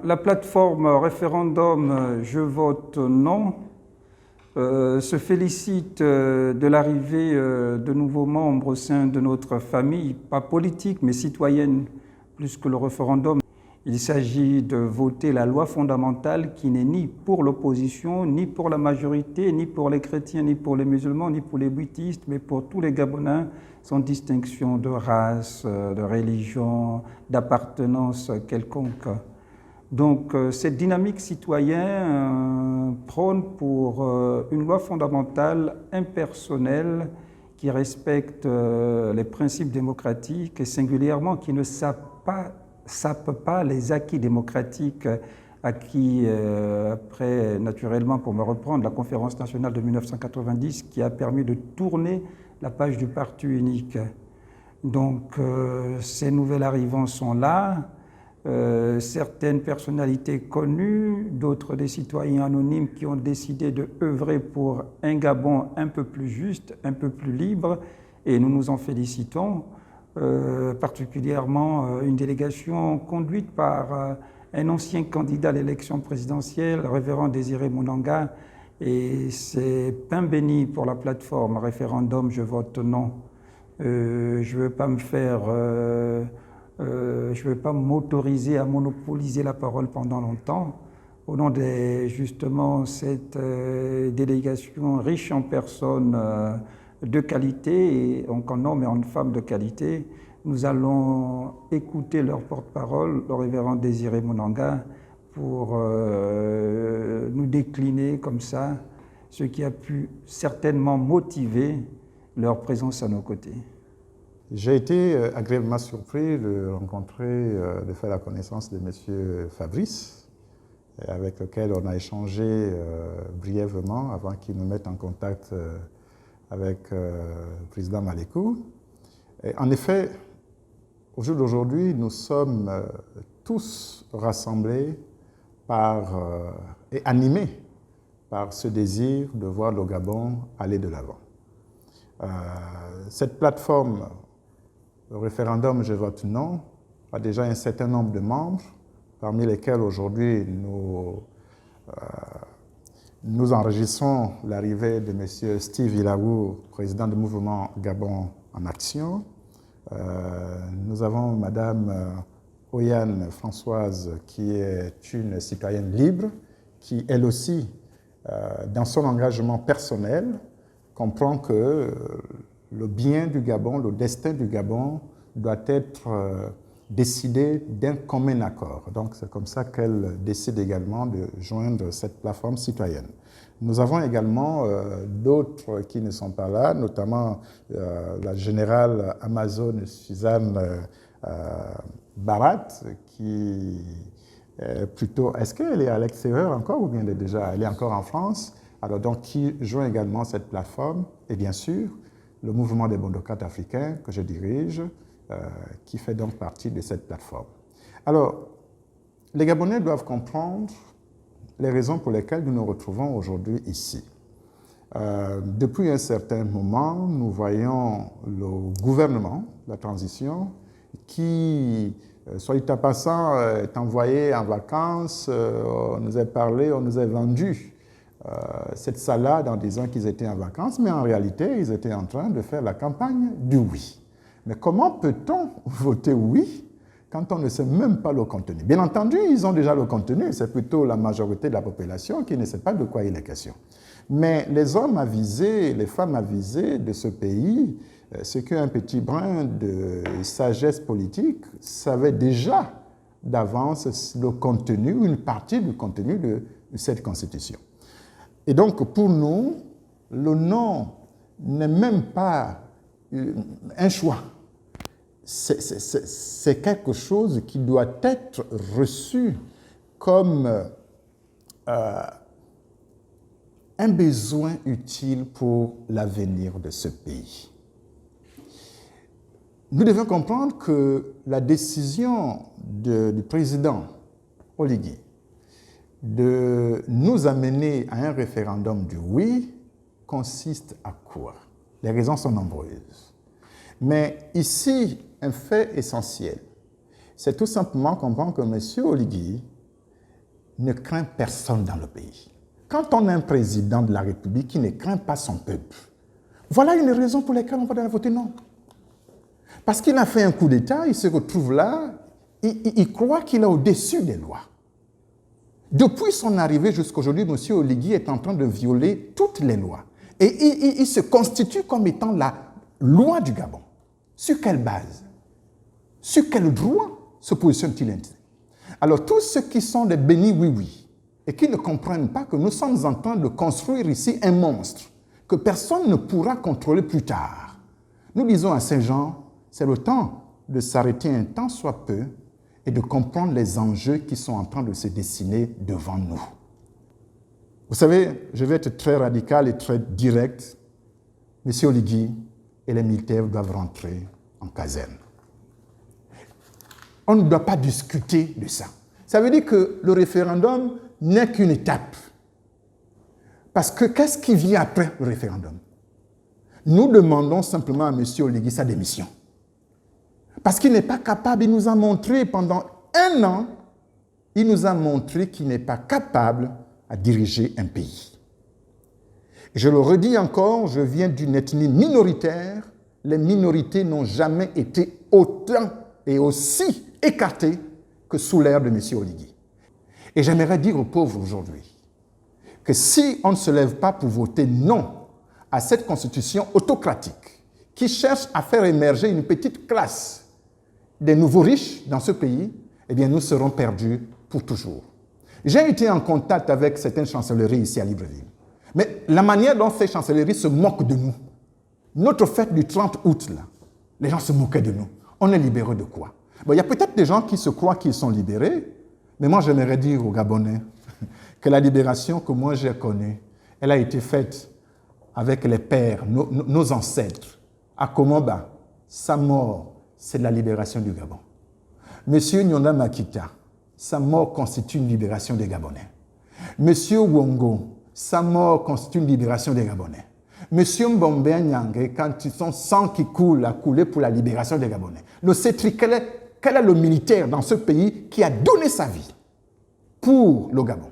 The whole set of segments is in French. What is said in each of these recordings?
La plateforme référendum Je vote non se félicite de l'arrivée de nouveaux membres au sein de notre famille, pas politique mais citoyenne plus que le référendum. Il s'agit de voter la loi fondamentale qui n'est ni pour l'opposition, ni pour la majorité, ni pour les chrétiens, ni pour les musulmans, ni pour les bouddhistes, mais pour tous les Gabonais, sans distinction de race, de religion, d'appartenance quelconque. Donc cette dynamique citoyenne prône pour une loi fondamentale impersonnelle qui respecte les principes démocratiques et singulièrement qui ne sape pas les acquis démocratiques acquis après, naturellement, pour me reprendre, la conférence nationale de 1990 qui a permis de tourner la page du parti unique. Donc ces nouveaux arrivants sont là. Certaines personnalités connues, d'autres des citoyens anonymes qui ont décidé de œuvrer pour un Gabon un peu plus juste, un peu plus libre, et nous nous en félicitons, particulièrement une délégation conduite par un ancien candidat à l'élection présidentielle, le révérend Désiré Mounanga, et c'est pain béni pour la plateforme référendum Je vote non. Je ne veux pas me faire... je ne veux pas m'autoriser à monopoliser la parole pendant longtemps. Au nom de justement cette délégation riche en personnes de qualité, et donc en hommes et en femmes de qualité, nous allons écouter leur porte-parole, le révérend Désiré Mounanga, pour nous décliner comme ça ce qui a pu certainement motiver leur présence à nos côtés. J'ai été agréablement surpris de rencontrer, de faire la connaissance de M. Fabrice, avec lequel on a échangé brièvement avant qu'il nous mette en contact avec le président Malékou. Et en effet, au jour d'aujourd'hui, nous sommes tous rassemblés et animés par ce désir de voir le Gabon aller de l'avant. Cette plateforme, le référendum Je vote non, a déjà un certain nombre de membres, parmi lesquels aujourd'hui nous enregistrons l'arrivée de M. Steve Ilaou, président du mouvement Gabon en Action. Nous avons Mme Oyane Françoise, qui est une citoyenne libre, qui elle aussi, dans son engagement personnel, comprend que le bien du Gabon, le destin du Gabon doit être décidé d'un commun accord. Donc c'est comme ça qu'elle décide également de joindre cette plateforme citoyenne. Nous avons également d'autres qui ne sont pas là, notamment la générale Amazon Suzanne Barat, qui est plutôt... Est-ce qu'elle est à l'extérieur encore ou bien elle est encore en France? Alors donc qui joint également cette plateforme, et bien sûr, le mouvement des bondocrates africains que je dirige, qui fait donc partie de cette plateforme. Alors, les Gabonais doivent comprendre les raisons pour lesquelles nous nous retrouvons aujourd'hui ici. Depuis un certain moment, nous voyons le gouvernement, la transition, qui, soit dit en passant, est envoyé en vacances, on nous a parlé, on nous a vendu cette salade en disant qu'ils étaient en vacances, mais en réalité, ils étaient en train de faire la campagne du oui. Mais comment peut-on voter oui quand on ne sait même pas le contenu? Bien entendu, ils ont déjà le contenu, c'est plutôt la majorité de la population qui ne sait pas de quoi il est question. Mais les hommes avisés, les femmes avisées de ce pays, ce qu'un petit brin de sagesse politique savait déjà d'avance le contenu, une partie du contenu de cette constitution. Et donc, pour nous, le non n'est même pas un choix. C'est quelque chose qui doit être reçu comme un besoin utile pour l'avenir de ce pays. Nous devons comprendre que la décision du président Oligui de nous amener à un référendum du oui consiste à quoi? Les raisons sont nombreuses. Mais ici, un fait essentiel, c'est tout simplement comprendre que M. Oligui ne craint personne dans le pays. Quand on a un président de la République qui ne craint pas son peuple, voilà une raison pour laquelle on va voter non. Parce qu'il a fait un coup d'État, il se retrouve là, il croit qu'il est au-dessus des lois. Depuis son arrivée jusqu'à aujourd'hui, M. Oligui est en train de violer toutes les lois. Et il se constitue comme étant la loi du Gabon. Sur quelle base? Sur quel droit se positionne-t-il ainsi? Alors, tous ceux qui sont des bénis oui-oui et qui ne comprennent pas que nous sommes en train de construire ici un monstre que personne ne pourra contrôler plus tard. Nous disons à Saint-Jean, c'est le temps de s'arrêter un temps soit peu et de comprendre les enjeux qui sont en train de se dessiner devant nous. Vous savez, je vais être très radical et très direct. M. Oligui et les militaires doivent rentrer en caserne. On ne doit pas discuter de ça. Ça veut dire que le référendum n'est qu'une étape. Parce que qu'est-ce qui vient après le référendum? Nous demandons simplement à M. Oligui sa démission. Parce qu'il n'est pas capable, il nous a montré pendant 1 an, il nous a montré qu'il n'est pas capable à diriger un pays. Et je le redis encore, je viens d'une ethnie minoritaire. Les minorités n'ont jamais été autant et aussi écartées que sous l'ère de M. Oligui. Et j'aimerais dire aux pauvres aujourd'hui que si on ne se lève pas pour voter non à cette constitution autocratique qui cherche à faire émerger une petite classe des nouveaux riches dans ce pays, eh bien nous serons perdus pour toujours. J'ai été en contact avec certaines chancelleries ici à Libreville. Mais la manière dont ces chancelleries se moquent de nous, notre fête du 30 août, là, les gens se moquaient de nous. On est libérés de quoi? Bon, il y a peut-être des gens qui se croient qu'ils sont libérés, mais moi j'aimerais dire aux Gabonais que la libération que moi j'ai connue, elle a été faite avec les pères, nos ancêtres. À Komomba, sa mort, c'est la libération du Gabon. Monsieur Nyonda Makita, sa mort constitue une libération des Gabonais. Monsieur Wongo, sa mort constitue une libération des Gabonais. Monsieur Mbombe Nyangé, quand ils sont sang qui coule, a coulé pour la libération des Gabonais. Le Cétri, quel est le militaire dans ce pays qui a donné sa vie pour le Gabon?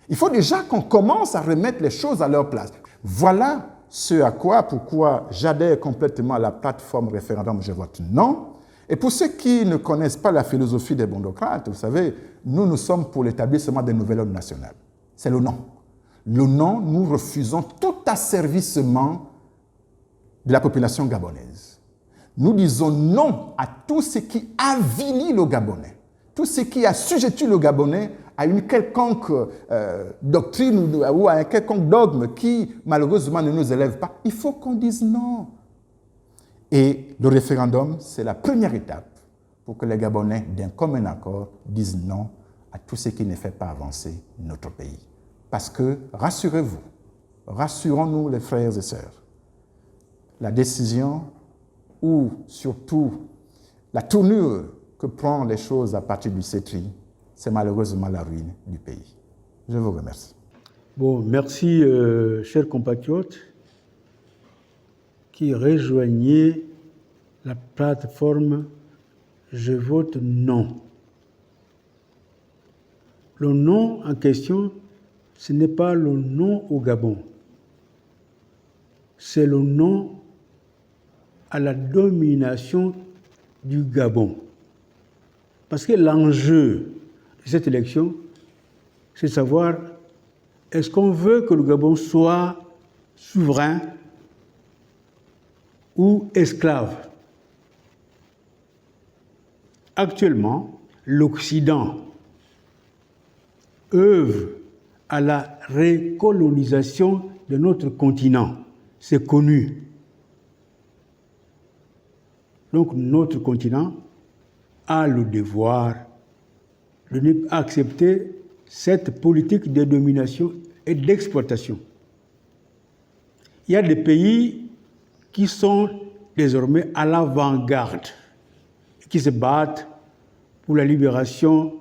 Il faut déjà qu'on commence à remettre les choses à leur place. Voilà ce à quoi, pourquoi j'adhère complètement à la plateforme référendum Je vote non. Et pour ceux qui ne connaissent pas la philosophie des bondocrates, vous savez, nous sommes pour l'établissement des nouvelles ordres nationales. C'est le non. Le non, nous refusons tout asservissement de la population gabonaise. Nous disons non à tout ce qui avilit le Gabonais, tout ce qui assujettit le Gabonais à une quelconque doctrine ou à un quelconque dogme qui, malheureusement, ne nous élève pas. Il faut qu'on dise non. Et le référendum, c'est la première étape pour que les Gabonais, d'un commun accord, disent non à tout ce qui ne fait pas avancer notre pays. Parce que, rassurez-vous, rassurons-nous les frères et sœurs, la décision ou surtout la tournure que prennent les choses à partir du CETRI, c'est malheureusement la ruine du pays. Je vous remercie. Bon, merci, chers compatriotes, qui rejoignez la plateforme Je vote non. Le non en question, ce n'est pas le non au Gabon, c'est le non à la domination du Gabon. Parce que l'enjeu de cette élection, c'est de savoir est-ce qu'on veut que le Gabon soit souverain ou esclave. Actuellement, l'Occident œuvre à la recolonisation de notre continent. C'est connu. Donc notre continent a le devoir de ne pas accepter cette politique de domination et d'exploitation. Il y a des pays qui sont désormais à l'avant-garde, qui se battent pour la libération